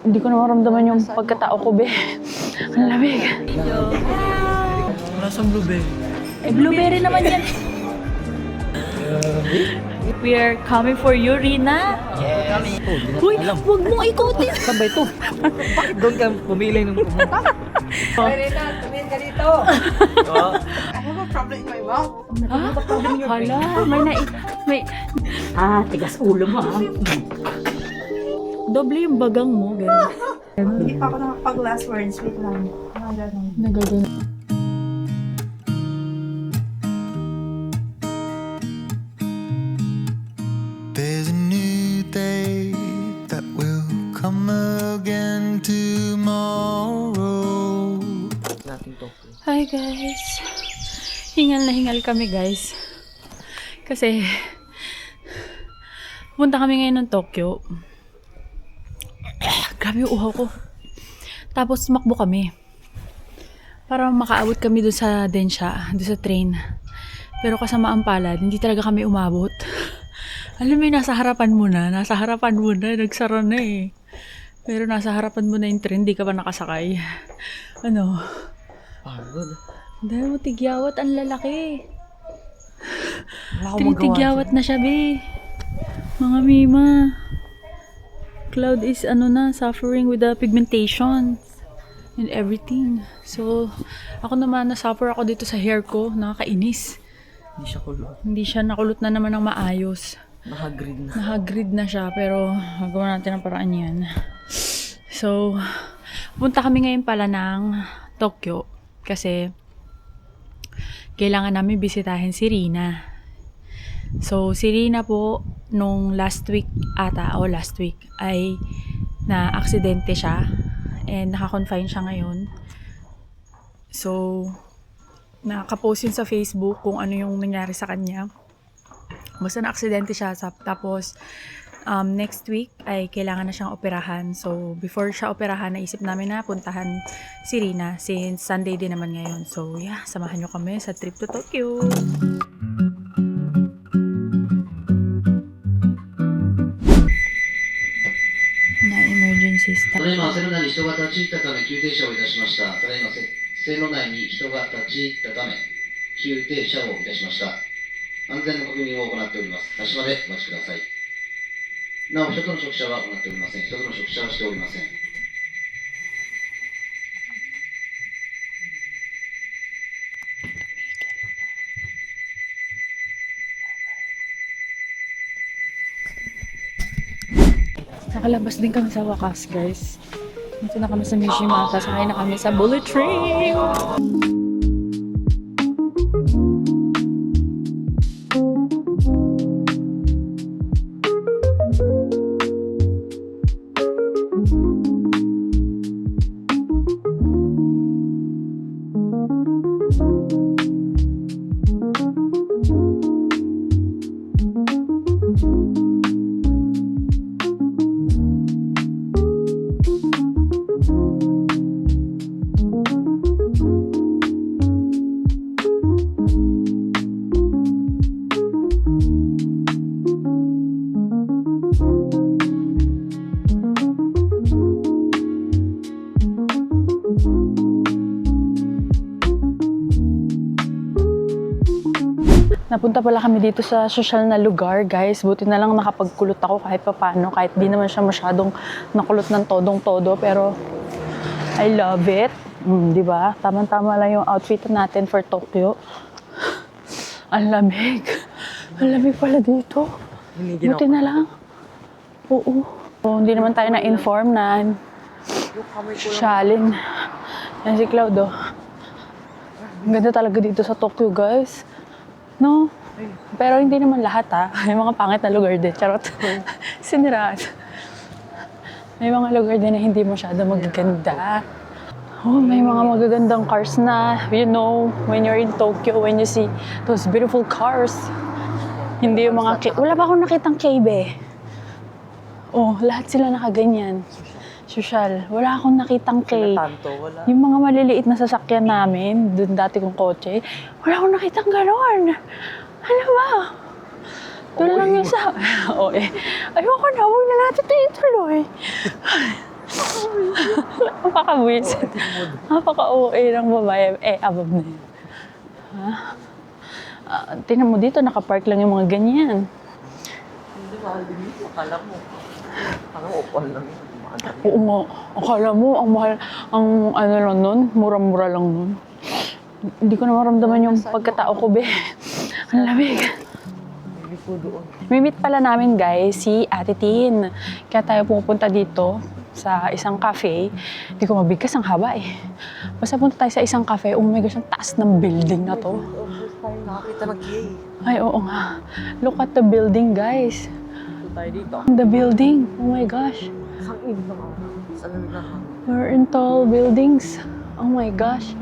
Hindi ko na maramdaman yung pagkatao ko, be. Ang lamig. Lasang blueberry. Eh, blueberry naman yan. We are coming for you, Rina. Yes. Uy, huwag mong ikutin. Saan ba ito? Bakit doon ka pumili ng pumunta? Rina, tumingin ka dito. I have a problem in my mouth. Hala, may... Tigas ulo mo ha. Doble yung bagang mo, guys. Hindi pa ako nakapag-last words. Wait lang. Nagagano. There's a new day that will come again tomorrow. Natin to. Hi, guys. Hingal na hingal kami, guys. Kasi, punta kami ngayon ng Tokyo. Grabe yung uhaw ko. Tapos, tumakbo kami. Para makaabot kami dun sa Densha, dun sa train. Pero kasamaan palad, hindi talaga kami umabot. Alam mo, nasa harapan mo na, nagsara na eh. Pero nasa harapan mo na yung train, di ka pa nakasakay. Ano? Pagod. Dahil mo tigyawat, ang lalaki. Wala akong magawa. Tinitigyawat na siya, be. Mga mima. Cloud is, suffering with the pigmentation and everything. So, ako naman, nasuffer ako dito sa hair ko. Nakakainis. Hindi siya kulot. Hindi siya nakulot na naman ng maayos. Naka-grid na. Naka-grid na siya, pero magawa natin ang paraan yan. So, punta kami ngayon pala ng Tokyo kasi kailangan namin bisitahin si Rina. So, si Rina po, nung last week ay na-aksidente siya and naka-confine siya ngayon. So, nakapost yun sa Facebook kung ano yung nangyari sa kanya. Basta na-aksidente siya. Tapos, next week ay kailangan na siyang operahan. So, before siya operahan, naisip namin na puntahan si Rina since Sunday din naman ngayon. So, yeah, samahan nyo kami sa trip to Tokyo. Na-emergency stop. ただいま線路内に人が立ち入ったため急停車をいたしました。ただいま線路内に人が立ち入ったため急停車をいたしました。安全の確認を行っております。足までお待ちください。なお、人との触車は行っておりません。人との触車はしておりません。 Nakalabas din kami sa wakas, guys. Dito na kami sa Mishima. Sasakay na kami sa bullet train. Napunta pala kami dito sa social na lugar, guys. Buti na lang nakapagkulot ako kahit papano. Kahit di naman siya masyadong nakulot ng todong-todo. Pero I love it. Di ba? Tama-tama lang yung outfit natin for Tokyo. Ang lamig. Ang lamig pala dito. Buti na lang. Oo. So, hindi naman tayo na-inform na sosyalin. Yan si Cloud, oh. Ang ganda talaga dito sa Tokyo, guys. No? Pero hindi naman lahat, ha. May mga pangit na lugar din. Charot. Siniraan. May mga lugar din na hindi masyado magaganda. Oh, may mga magagandang cars na, you know, when you're in Tokyo, when you see those beautiful cars. Hindi yung mga... Wala pa akong nakitang K-be. Oh, lahat sila nakaganyan. Social. Wala akong nakitang K. Yung mga maliliit na sasakyan namin, dun dati kong kotse, wala akong nakitang gano'n. Ano ba? Doon lang yung sa... Oo eh. Ayoko na, huwag na natin ito ituloy. Napaka-wisit. Napaka-OA ng babae. Above na yun. Ha? Tingnan mo dito, nakapark lang yung mga ganyan. Hindi mahal din dito. Akala mo. Parang upuan lang yun. Oo nga. Akala mo, ang mahal, ang ano lang nun, mura-mura lang nun. Hindi ko na maramdaman yung pagkatao ko, be. Ang lamig. Hindi po doon. Mimit pala namin, guys, si Ate Tin. Kaya tayo pupunta dito sa isang cafe. Hindi ko mabigkas, ang haba eh. Basta punta tayo sa isang cafe. Oh my gosh, ang taas ng building na to. First time nakakita ng gay. Ay, oo nga. Look at the building, guys. Ito tayo dito. The building. Oh my gosh. Isang ibig ng ako. Sa lamig na hangin. We're in tall buildings. Oh my gosh.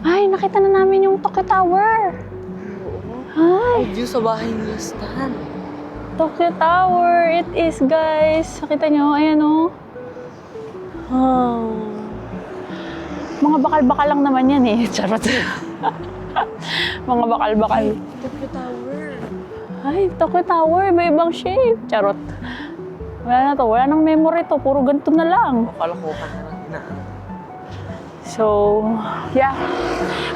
Ay, nakita na namin yung Tokyo Tower. Hi! View sa bahay ni Stan. Tokyo Tower. It is, guys. Nakita nyo? Ayan, oh. Mga bakal-bakal lang naman yan, eh. Charot. Mga bakal-bakal. Tokyo Tower. Ay, Tokyo Tower. May ibang shape. Charot. Wala na to. Wala nang memory to. Puro ganito na lang. Kalokohan na lang inaan. So, yeah.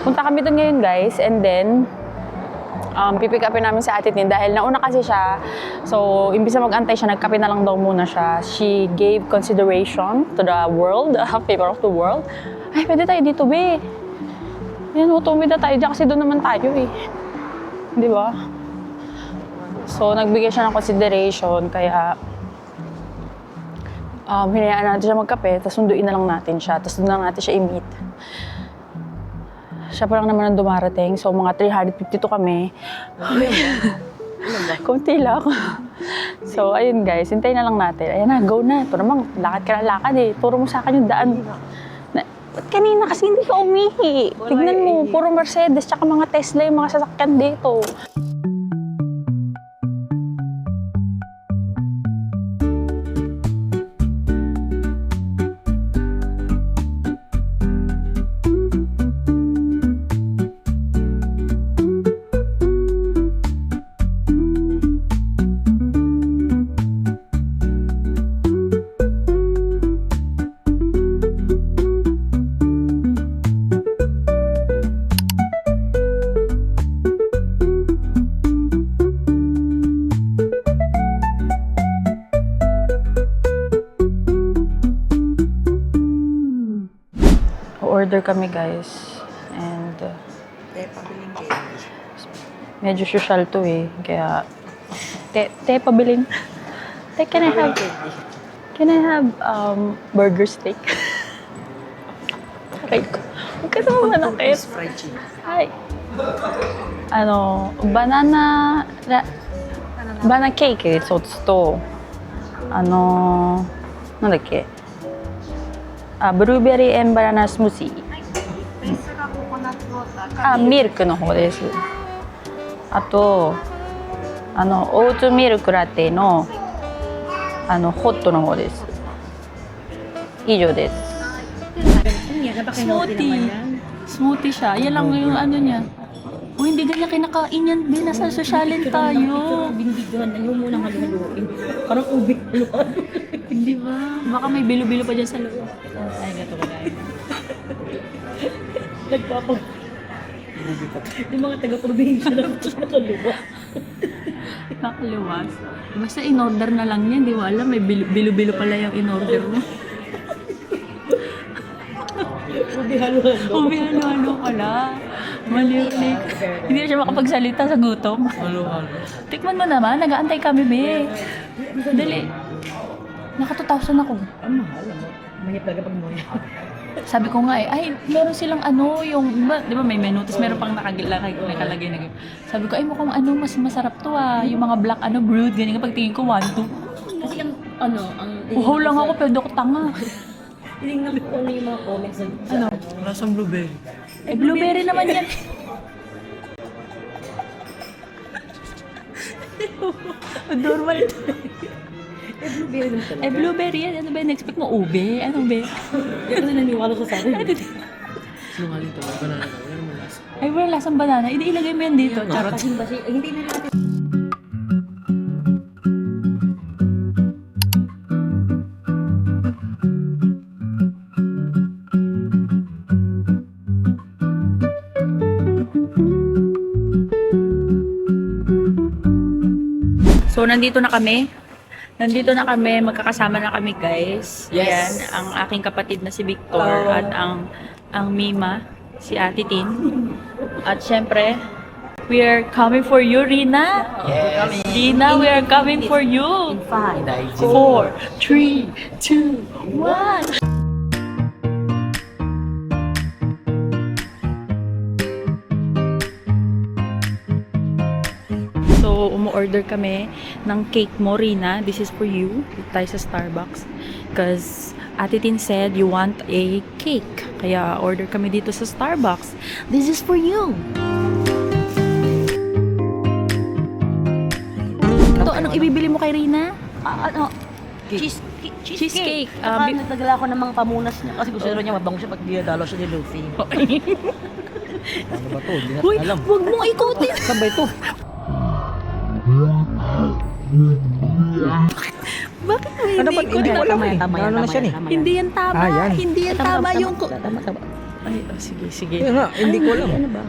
Punta kami doon ngayon, guys. And then, pipick upin namin sa Ate Tin dahil nauna kasi siya. So, imbis na mag-antay siya, nagkape na lang daw muna siya. She gave consideration to the world, favor of the world. Ay, pwede tayo dito, be. Yan, tumida tayo dyan kasi doon naman tayo, eh. Di ba? So, nagbigay siya ng consideration, kaya hinayaan natin siya magkape, tapos sunduin na lang natin siya, tapos doon lang natin siya i-meet. Siya pa lang naman ang dumarating, so mga 352 kami. Kunti lang. So, ayun guys, hintayin na lang natin. Ayan na, go na. Ito naman, lakad ka na lakad eh. Turo mo sa akin yung daan. Ba't kanina kasi hindi ka umihi? Tignan mo, puro Mercedes, tsaka mga Tesla yung mga sasakyan dito. Order kami guys. And Pabiling gay. medyo social to eh. Kaya te pabiling. Te, can I have burger steak? Okay. Huwag ka naman manakit. Fried chicken. Hi. Banana cake eh, 一つと、なんだっけ、ブルーベリーエンバナナスムージー。ベースがココナッツウォーターかミルクの方です。あと、オーツミルクラテの、ホットの方です。以上です。Smoothie. Smoothie siya. Yan lang yung ano niya. O, hindi ganyan kinakain yan. Di, nasa sosyalin tayo. Binibidyohan na yung munang haluhaluin. Parang ubik haluhan. Hindi ba? Baka may bilo-bilo pa dyan sa loob. Ay, gato ka dahil. Nagpapag... Yung mga taga-probinsya lang ito nakaluwa. Nakaluwas. Basta in-order na lang yan. Di wala, may bilo-bilo pala yung in-order mo. Ubi haluhan daw. Ubi, halo-halo pala. Mali-ulik. Hindi na siya makapagsalita sa gutom. Halo-halo. Tikman mo naman, nag-aantay kami, be. Dali. Naka 2,000 ako. Ang mahal. Mahirap talaga pag moya. Sabi ko nga eh, ay, meron silang yung, di ba may menu, tapos meron pang nakalagay na ganyan. Sabi ko, ay mukhang mas masarap to ah. Yung mga black, brewed, ganyan. Kapag tingin ko, 1, 2. Kasi ang, Uhaw lang ako, pero ako tanga. tinignan ko yung mga comments sa Lasang blueberry. Eh, blueberry naman yan. Normal. blueberry naman talaga. Eh, blueberry yan. Ano ba? Next-expect mo ube? Ano ba? Kaya kasi naniwala ko sa akin. Sinungaling to. Banana daw. Yan naman lasa. Ay, wala lasang banana. Ilagay mo yan dito. Charot. Kasi hindi na natin. So, nandito na kami. Magkakasama na kami, guys. Yes. Ayan, ang aking kapatid na si Victor at ang Mima, si Ate Tin. At syempre, we are coming for you, Rina. Yes. Rina, we are coming for you. 5, 4, 3, 2, 1. So, umu-order kami ng cake mo, Rina. This is for you. Dito tayo sa Starbucks. Because Ate Tin said you want a cake. Kaya order kami dito sa Starbucks. This is for you. Ito, anong ibibili mo kay Rina? Cheesecake. Nagdala ako ng mga pamunas niya kasi gusto niya mabango siya pag dinadalo siya ni Luffy. Ano ba to? Hindi Uy, natin alam. huwag mong ikutin. Saan ba ito? Bakit mo hindi Ano ba? Hindi ko alam eh. Tama yan, Ano na siya eh? Hindi yan tama. Ah, yan. Hindi yan tama yung... Tama. Ay, sige. Kaya nga, hindi ko alam. Ano ba?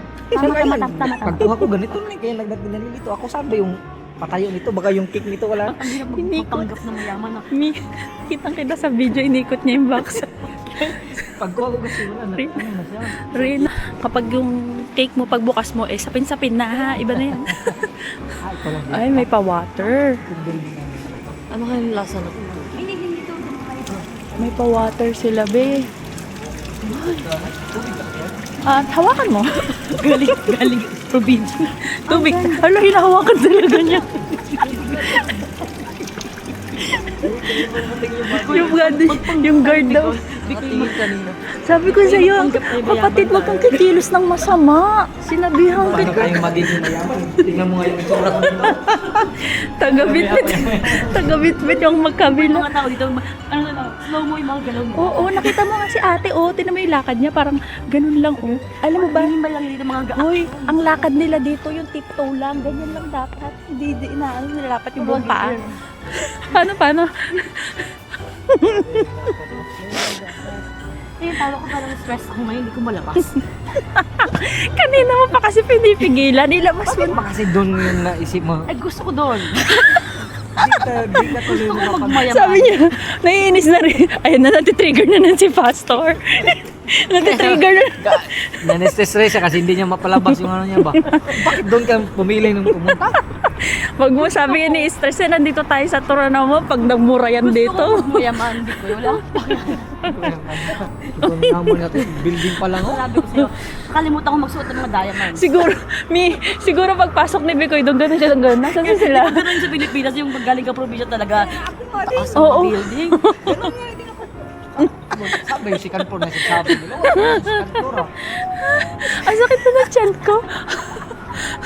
Tama. Pagkuha ko ganito na kaya nililito ako. Sabi yung patayo nito, baka yung cake nito wala. Ang hirap Hindi ko- magpanggap na mayaman. Kitang-kita sa video, inikot niya yung box. Pagkuha ko kasi wala. Ano na siya? Rina, kapag yung cake mo, pagbukas mo, sapin-sapin na ha. Iba na yan. Ay, may pa-water. Ano kaya yung lasa na? May pa-water sila, be. Hawakan mo. galing probinsya. Tubig. Hala, hinahawakan talaga niya. yung guard daw. Sabi ko sa'yo, kapatid, wag kang kikilos ng masama. Sinabihan Paano kita. kayong magiging mayaman? Tingnan mo nga yung itsura ko dito. Tagabit-bit yung magkabila. Mga tao dito, slow mo yung mga galaw mo. Oo, nakita mo nga si ate, tinan mo yung lakad niya, parang ganun lang, Alam mo ba? Minimal lang dito mga Uy, ang lakad nila dito, yung tiptoe lang, ganyan lang dapat. Hindi inaano nila dapat yung buong paa. Paano? Yung tawag ko parang stress ako ngayon, hindi ko malabas. Kanina mo pa kasi pinipigilan, nilabas mo. Bakit ba kasi doon yung naisip mo? Ay, gusto ko doon. Di ka tuloy Gusto ko mo magmayaman. Sabi niya, naiinis na rin. Ayun na, natitrigger na nun si Pastor. Natitrigger na. Na-stress siya kasi hindi niya mapalabas yung ano niya ba? Bakit doon ka pumili ng pumunta? Wag mo sabi ni stress na nandito tayo sa Toronto mo pag nagmura yan Gusto ko dito. magmayaman. Hindi ko, wala akong Ito naman natin, building pa lang. sabi ko sa'yo. Nakalimutan ko magsuot ng mga diamonds. Siguro pagpasok ni Bicoy, doon gano'n siya, doon gano'n. Nasaan na sila? Ganun sa Pilipinas, yung galing ka probinsya talaga. Taas Oo. ng building. Sabi yung second floor na sasabi nila. Wala, second floor ah. Ang sakit na ng tiyan ko.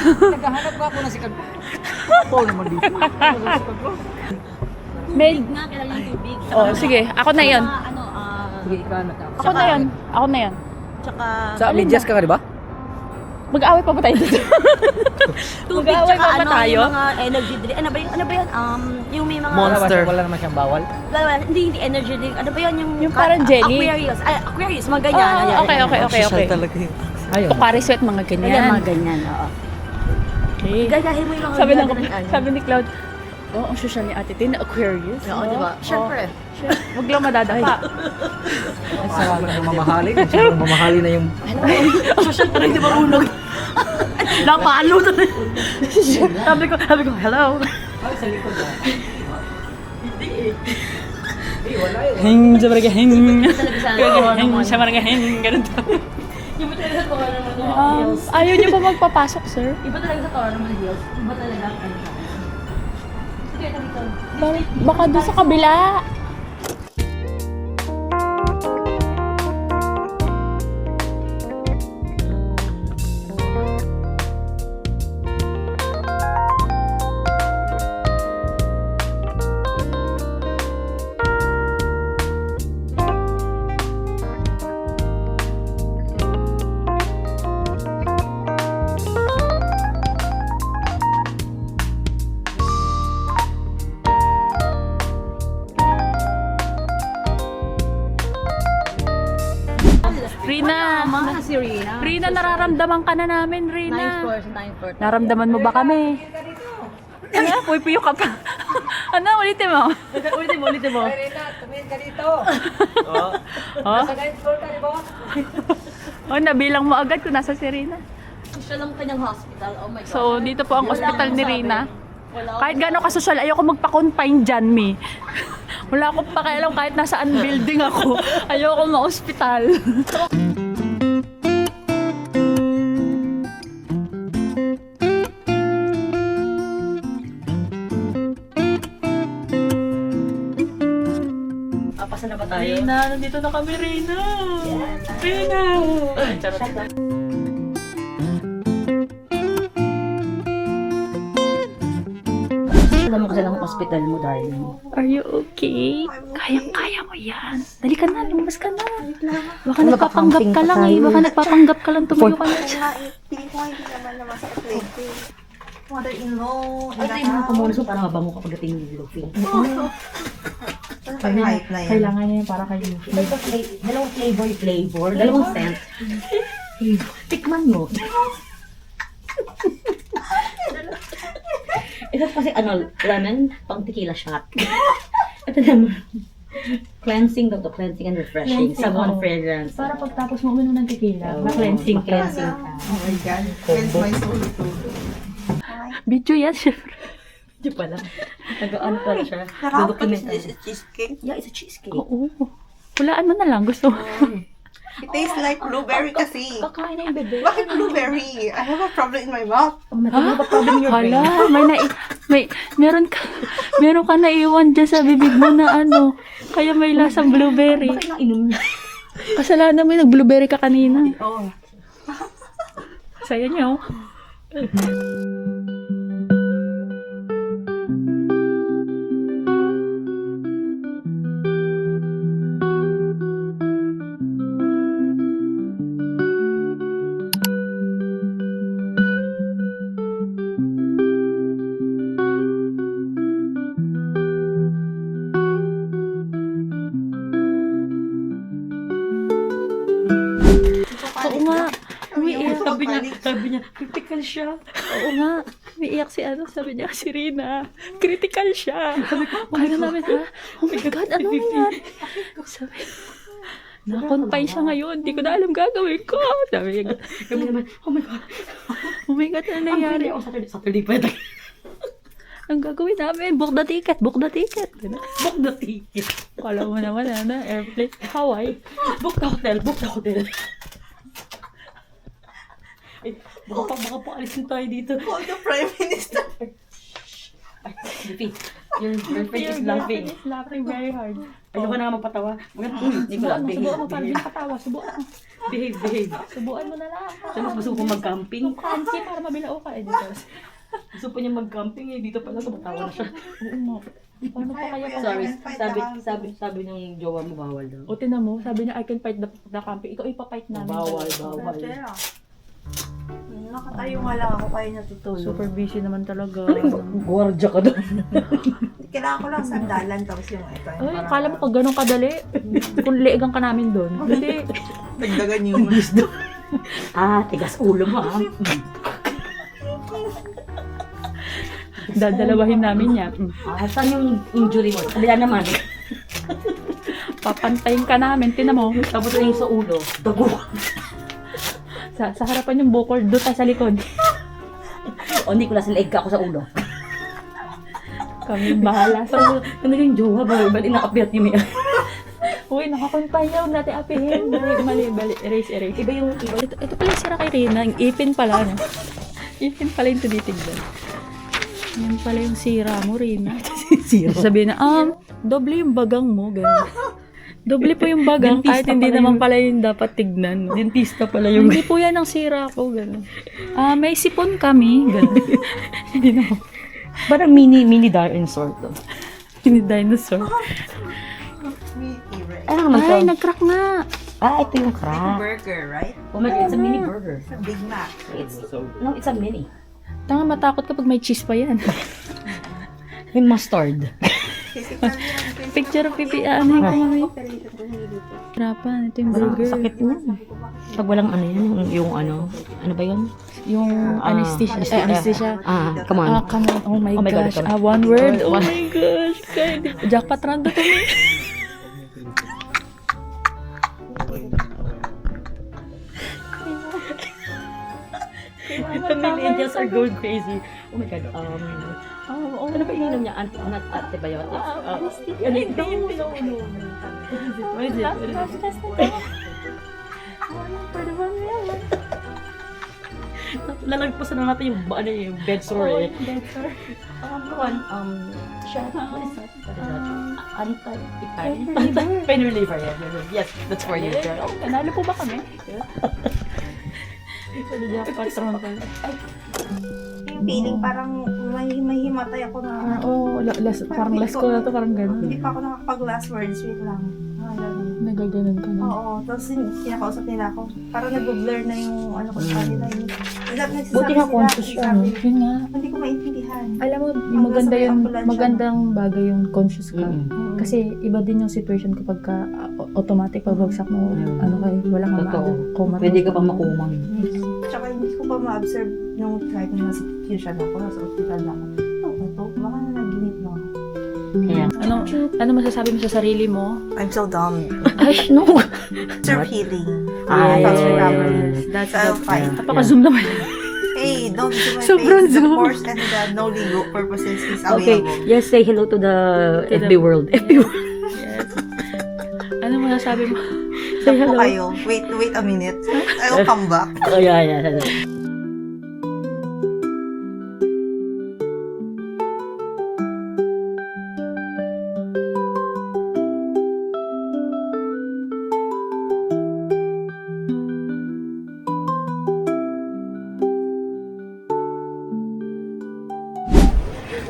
Naghahanap nga ako ng second floor. Paul naman dito. Second floor. Med. Nga, kailangan yung tubig. Oh, sige. Ako na yan. Mga ano, Sige ka na. Ako na yan. tsaka Sa medyas ka di ba? Mag-away pa ba tayo dito? tubig, Mag-aaway tsaka pa ba ano, tayo? yung mga energy drink. Ano ba yun? Yung may mga... Wala naman siyang bawal. Hindi energy drink. Ano ba yun? Yung parang jelly? Aquarius. Aquarius, mga ganyan. Okay. talaga yun. Ayun. Pocari sweat, mga Ganyan, ganyan. mga ganyan. Oo. Okay. Gayahin mo yung mga Sabi ni Cloud, ang social ni Ate Tin, Aquarius. Oo, di ba? Siyempre. Huwag lang madadapa. Ang sarap na mamahalin. Sobrang mamahalin na yung... Social pa rin, di ba unog? Napalo na rin. sabi ko, hello. Ay, sa likod ah. Hing, sa marga, hing. Talaga sa Hing, sa marga, hing. Ganun to. Iba talaga sa Tora naman ng hills. Ayaw niyo ba magpapasok, sir? Iba talaga sa Tora naman ng hills. Iba talaga ang ano siya. Sige, dito. Baka doon sa kabila. Rina, Mga si Rina. Rina, nararamdaman ka na namin, Rina. Ninth floor. Naramdaman mo ba kami? Ano? Puy-puyo ka pa. Ano? Ulitin mo. Ulitin mo. Serena, tumingin ka dito. Oh? Nasa 9th floor ka, di ba? Oh, nabilang mo agad kung nasa si Rina. Siya lang kanyang hospital. Oh my God. So, dito po ang ospital ni Rina. Wala Kahit gano'n kasosyal, ayoko magpa-confine dyan, Mi. Wala akong pakialam kahit nasaan building ako. Ayoko ma-ospital. Papasan na ba tayo? Rina, nandito na kami, Rina. Rina. Charot. Alam mo kasi ng hospital mo, darling. Are you okay? Kayang-kaya mo yan. Dali ka na, lumabas ka na. Baka nagpapanggap ka lang eh. Baka nagpapanggap ka lang, tumayo ka na siya. Tingin ko hindi naman na masakit leg ko. Mother-in-law. Ay, tayo mga kamunos mo, parang mabango ka pagdating ng Luffy. Height na yan. Kailangan niya yung para kay Luffy. Dalawang flavor, dalawang scent. Tikman mo. Ito kasi lemon, pang tequila shot. Ito naman, cleansing daw to, cleansing and refreshing. Cleansing, Sabon oo. fragrance. Para pagtapos mo uminom ng tequila, Cleansing ka. Oh my God. Cleanse my soul. Video yan, syempre. Hindi pala. Nag-ano pala siya. Nakakapalis this is cheesecake. Yeah, it's a cheesecake. Oo. Hulaan mo na lang, gusto mo. It tastes like blueberry kasi. Kakain na yung bebe. Bakit blueberry? I have a problem in my mouth. Ano ba problem in your brain? Hala, meron ka naiwan dyan sa bibig mo na ano. Kaya may lasang blueberry. Bakit nainom niya? Kasalanan mo yung nag-blueberry ka kanina. Oh. Saya niyo. Oo nga. Umiiyak. Sabi niya, critical siya. Oo nga. Umiiyak si sabi niya, si Rina. Critical siya. Kala namin, ha? Oh my God, ano yan? Sabi, na-confine siya ngayon. Hindi ko na alam gagawin ko. Sabi niya, Kami naman, oh my God. oh my God, ano nangyari? Ako Saturday pa ito. Ang gagawin namin, book the ticket, book the ticket. Book the ticket. Kala mo naman, airplane, Hawaii. Book the hotel. Ay, baka po alisin tayo dito. Call the Prime Minister. Luffy, your girlfriend is laughing. It's laughing very hard. Ayoko na nga magpatawa. Nicola, Subuan mo, para behave. di nakatawa. Subuan mo. Behave. Subuan mo na lang. Siya mas gusto ko mag-camping. Fancy para mabilao ka, editor. Gusto pa niya mag-camping eh. Dito pala tumatawa na siya. Oo nga. Paano pa kaya Sabi ng jowa mo bawal daw. O tinan mo, sabi niya, I can fight the camping. Ikaw ipapight namin. Bawal. Nakatayo nga lang ako kaya natutulog. Super busy naman talaga. Guardia ka doon. Kailangan ko lang sandalan tapos yung ito. Ay, kala mo pag ganun kadali, kung liigang ka namin doon. Hindi. Dagdagan yung Tigas ulo mo ah. Dadalawahin namin yan. Saan yung injury mo? Kabila naman. Papantayin ka namin, tinan mo. Tapos yung sa ulo. Dago. Sa harapan yung bukol, doon tayo sa likod. O hindi ko lang leg ka ako sa ulo. Kami bahala sa... Parang yung jowa ba? Bali nakapiyat yung may... Uy, nakakumpayaw natin apihin. Mali, erase. Iba yung... Ito pala yung sira kay Rina. Yung ipin pala, no? Ipin pala yung tinitignan. Yan pala yung sira mo, Rina. Sabihin na, doble yung bagang mo, gano'n. Doble po yung bagang, kahit hindi naman pala yung dapat tignan. No? Dentista pala yung... Hindi po yan ang sira ko, gano'n. May sipon kami, gano'n. Hindi naman. Parang mini dinosaur to. Mini dinosaur. Ano naman Ay, to? nag-crack nga. Ito yung crack. burger, right? Oh my God, it's a mini burger. It's a Big Mac. It's a mini. Tanga, matakot kapag may cheese pa yan. May mustard. Physical yan, Picture of pipi. Ano yung mami? Hirapan. Ito yung burger. Sakit na. Pag walang ano yan, yung ano ba yun? Yung anesthesia. Anesthesia. Come on. Come on. Oh my Oh my God, gosh. come on. One word. Oh my gosh. Jackpot round to me. The millennials are going crazy. Oh my God. Ano ba ininom niya? Not antibiotics. What is it? Lalagpasan na natin yung bed sore eh. What is that? Pain reliever. Yes, that's for you, girl. Nanalo po ba kami? Jackpot round to. Yung feeling parang may himatay ako na. Parang last ko na to. Parang gano'n. Hindi pa ako nakapag last words. Wait lang. Nagaganon ka na. Oo. Tapos kinakausap nila ako. Parang nag-blur na yung ano ko sa kanila. Buti nga conscious siya, no? Yun nga. Hindi ko maintindihan. Alam mo, magandang bagay yung conscious ka. Kasi iba din yung situation kapag ka automatic pagbagsak mo, ano kayo, walang coma. Pwede ka pang makumang. Tsaka hindi ko pa ma-observe nung kahit na nasa fusion ako, nasa hospital na ako. Ito, baka naginip na ako. Kaya, Ano masasabi mo sa sarili mo? I'm so dumb. ay, no! Serve healing. Yes. That's so fine. Napaka-zoom naman. Hey, don't do my Sobrang face. The zoom. course and the no legal purposes is Okay, available. yes, say hello to the FB world. FB world. Yes. Ano masasabi mo? Say Saan po hello. kayo? Wait a minute. I'll come back. Oh, yeah.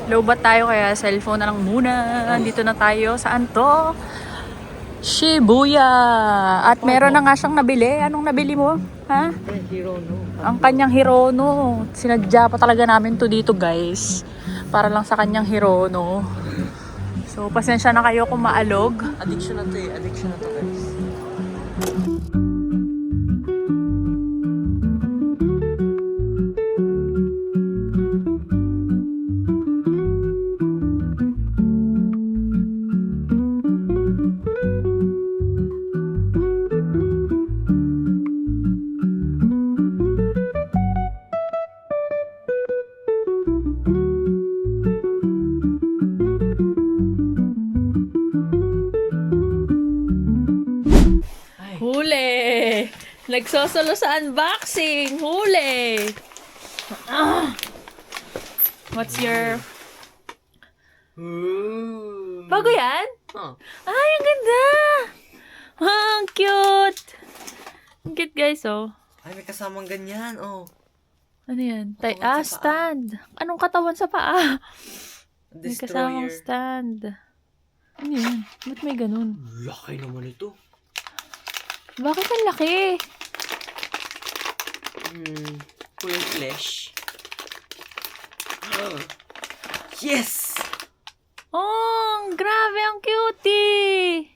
Lobat tayo kaya cellphone na lang muna. Dito na tayo. Saan to? Shibuya. At meron na nga siyang nabili. Anong nabili mo? Ha? Ang kanyang Hirono. Sinadya pa talaga namin to dito, guys. Para lang sa kanyang Hirono. So, pasensya na kayo kung maalog. Addiction na to eh. Addiction na to guys. Huli! Nagsosolo sa unboxing! Huli! What's your... Bago yan? Ay, ang ganda! Ang cute! Ang cute, guys, oh. Ay, may kasamang ganyan, oh. Ano yan? Katawan sa paa. Stand. Anong katawan sa paa? May kasamang Destroyer. stand. Ano yan? Ba't may ganun? Laki naman ito. Bakit ang laki? Full flesh. Yes! Oh, grabe, ang cutie!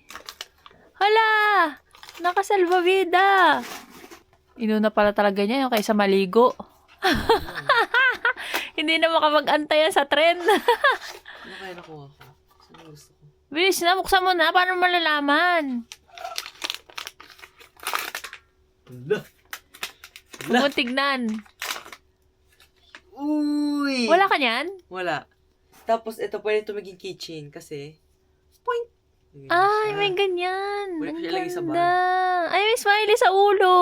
Hala! Nakasalbabida! Inuna pala talaga niya yung kaysa maligo. Hindi na makapag-antayan sa trend. Ano kaya nakuha ko? Saan gusto ko? Bilis na, buksan mo na. Paano malalaman? Huwag mo tignan. Uy! Wala ka niyan? Wala. Tapos ito pwede ito maging keychain kasi point! Ay, may ganyan. Wala Ang siya lagi sa ganda. Ay, may smiley sa ulo.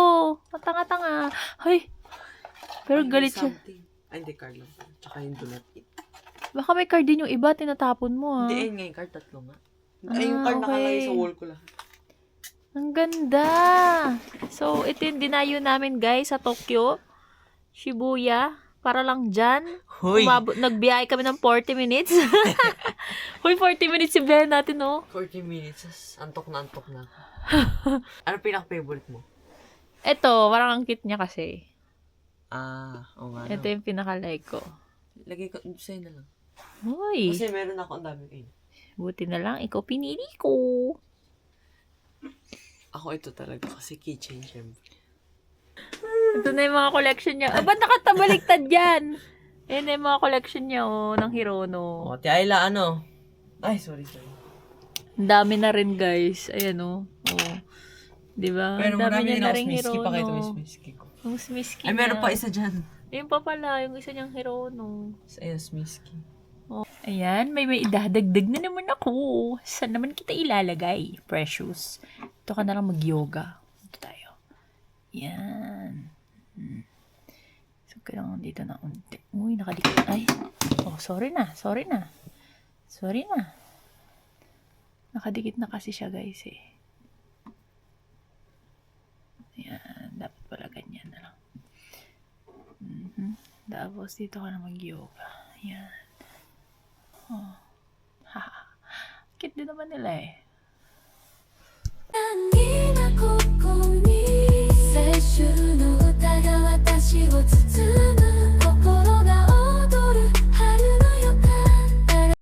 Matanga-tanga. Ay. Pero galit siya. Ay, hindi, card lang. Tsaka yung do not eat. Baka may card din yung iba, tinatapon mo, ha? Hindi, ayun nga yung card, tatlo nga. Ay, yung card okay. nakalagay sa wall ko lang. Ang ganda. So, ito yung dinayo namin, guys, sa Tokyo. Shibuya. Para lang dyan. Hoy! Nagbiyahe kami ng 40 minutes. Hoy, 40 minutes yung biyahe natin, no? 40 minutes. Antok na ako. Ano pinaka-favorite mo? Ito, parang ang cute niya kasi. Oo nga. Ito yung pinaka-like ko. Lagay ko, sa'yo na lang. Hoy. Kasi meron ako ang dami kayo. Buti na lang, ikaw pinili ko. Ako ito talaga kasi keychain syempre. Ito na yung mga collection niya. Ah, ba't nakatabaliktad yan? Ayan na yung mga collection niya, oh, ng Hirono. O, Ate Ayla, ano? Ay, sorry. Ang dami na rin, guys. Ayan, oh. Oh. Diba? Pero Ang dami marami niya din na ako rin smiski. Hirono. Pakita mo yung smiski ko. Yung smiski Ay, meron niya. pa isa dyan. Ayun pa pala, yung isa niyang Hirono. Ayan, smiski. Oh. Ayan, may idadagdag na naman ako. Saan naman kita ilalagay? Precious. Ito ka na lang mag-yoga. Ito tayo. Yan. So, kailangan dito na unti. Uy, nakadikit. Ay. Oh, sorry na. Nakadikit na kasi siya, guys, eh. Yan. Dapat pala ganyan na lang. Tapos, dito ka na mag-yoga. Yan. Oh. Ha. Cute din naman nila, eh.